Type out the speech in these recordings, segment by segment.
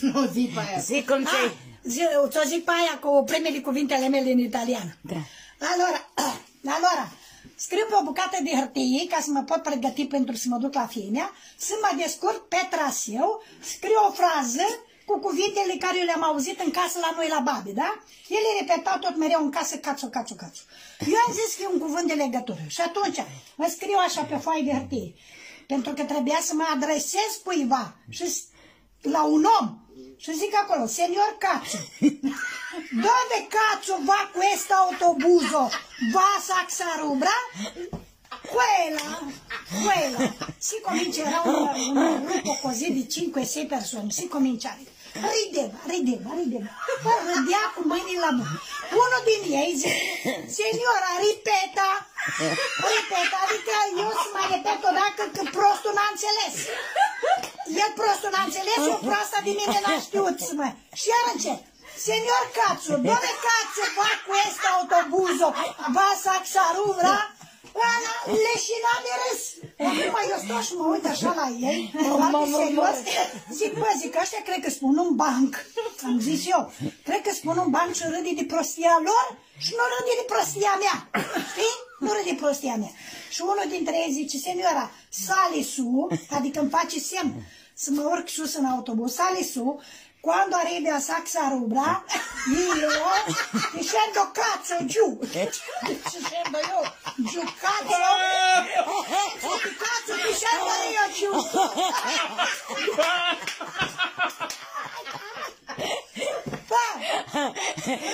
Nu zi pe aia. Zi cum ce-i. Ți-o zic pe aia cu primele cuvintele mele în italiană. Da. Allora, scriu pe o bucată de hârtie ca să mă pot pregăti pentru să mă duc la Fienea, să mă descurc pe traseu, scriu o frază cu cuvintele care eu le-am auzit în casă la noi la babe, da? Ele repetau tot mereu în casă, cațu, cațu, cațu. Eu am zis că e un cuvânt de legătură și atunci mă scriu așa pe foaie de hârtie, pentru că trebuia să mă adresez cuiva și la un om și zic acolo, Senior Cazzo, dove cazzo va questo autobuso? Va a Saxarubra? Quella. Si comincia, era un gruppo così di 5-6 persone, si comincia rideva, râdea cu mâinile la mână. Unul din ei zice, Signora, ripeta, adică eu să mai repet odată că prostul n-a înțeles. El prostul n-a înțeles, eu proasta de mine n-a știut să mă... Și iar încet, Signor Cazzo, dove cazzo va questo autobuso? Va a Saxarubra? Leșina de râs. Acum eu stau și mă uit așa la ei, foarte serios, zic, ăștia cred că spun un banc, am zis eu, cred că spun un banc și râde de prostia lor și nu râde de prostia mea, știi? Nu râde de prostia mea. Și unul dintre ei zice, Seniora, sali su, adică îmi face semn să mă urc sus în autobuz, sali su, quando arrivi a Saxarubra, io ti scendo cazzo giù. Ci scendo io giù, cazzo. Cazzo, ti scendo io giù.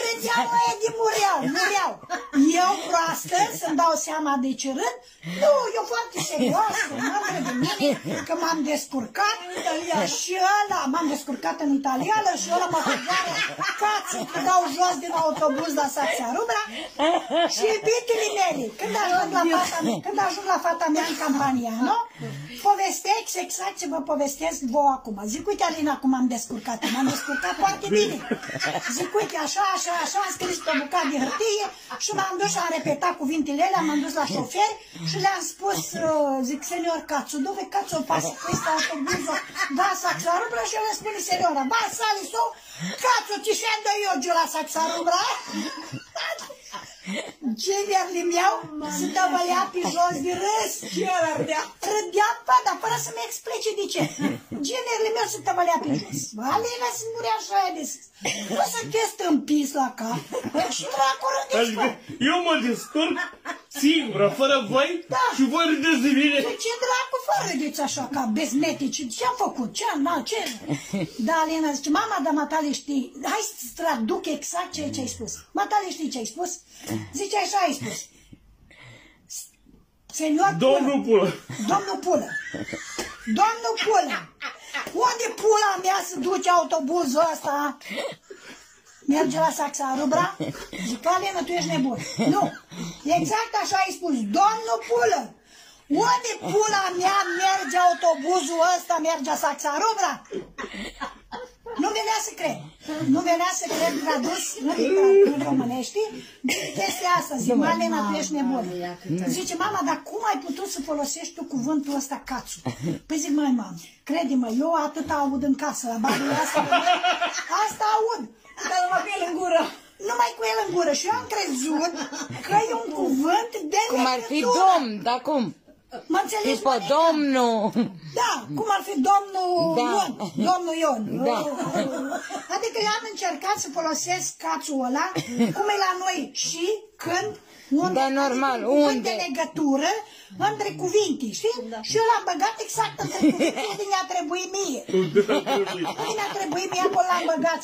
Râdeau ăia de mureau. Eu proastă să-mi dau seama de ce râd? Nu, eu foarte serioasă, m-am râd de mine, că m-am descurcat și ăla, m-am descurcat în italiană și ăla mă hăgeară cață, că dau jos din autobuz la Saxarubra și iubitele mele, când ajung la fata mea în Campaniano, povestesc exact ce vă povestesc vouă acum. Zic, uite, Alina, cum am descurcat, m-am descurcat foarte bine. Zic, uite, așa, am scris pe o bucată de hârtie și m-am dus și am repetat cuvintele alea, m-am dus la șofer și le-am spus, zic, Senior Cazzo, dove cazzo passa questo autobuso? Va a Saxarubra? Și el îmi spune, Seniora, va, sali su, cazzo, ti scendo io giù la Saxarubra? Ginerile meu se tăvălea pe jos de râs. Râdeam, dar fără să-mi explice de ce. Ginerile meu se tăvălea pe jos. Alina se murea așa de sus. Nu sunteți tâmpiți la cap. Și dracu râdeți, bă. Eu mă descurc singură, fără voi și voi râdeți de mine. De ce dracu fă râdeți așa ca bezmetici? Ce-am făcut? Ce? Da, Alina zice, mama, dar matale știi. Hai să-ți traduc exact ceea ce ai spus. Matale știi ce ai spus? Zice așa ai spus. Senior Domnul Pulă. Domnul Pulă. Unde pula mea se duce autobuzul ăsta? Merge la Saxarubra? Zic, Alina, tu ești nebun. Nu. Exact așa ai spus. Domnul Pulă. Unde pula mea merge autobuzul ăsta? Merge la Saxarubra? Nu venea să cred tradus în românești chestia asta. Zic, Alina, tu ești nebun. Zice, mama, dar cum ai putut să folosești tu cuvântul ăsta, cațu? Păi zic, măi, mamă, crede-mă, eu atât aud în casă la babele astea, asta aud. Dar numai cu el în gură. Numai cu el în gură. Și eu am crezut că e un cuvânt de legătură. Cum ar fi domn, dar cum? Mă înțelegi? După domnul. Da, cum ar fi domnul Ion. Domnul Ion. Da. Adică eu am încercat să folosesc cațul ăla, cum e la noi și, când, unde. Da, normal, adică unde. de legătură între cuvinte, știi? Da. Și eu l-am băgat exact între cuvinte unde mi-a trebuit mie. Unde mi-a trebuit mie, acolo l-am băgat.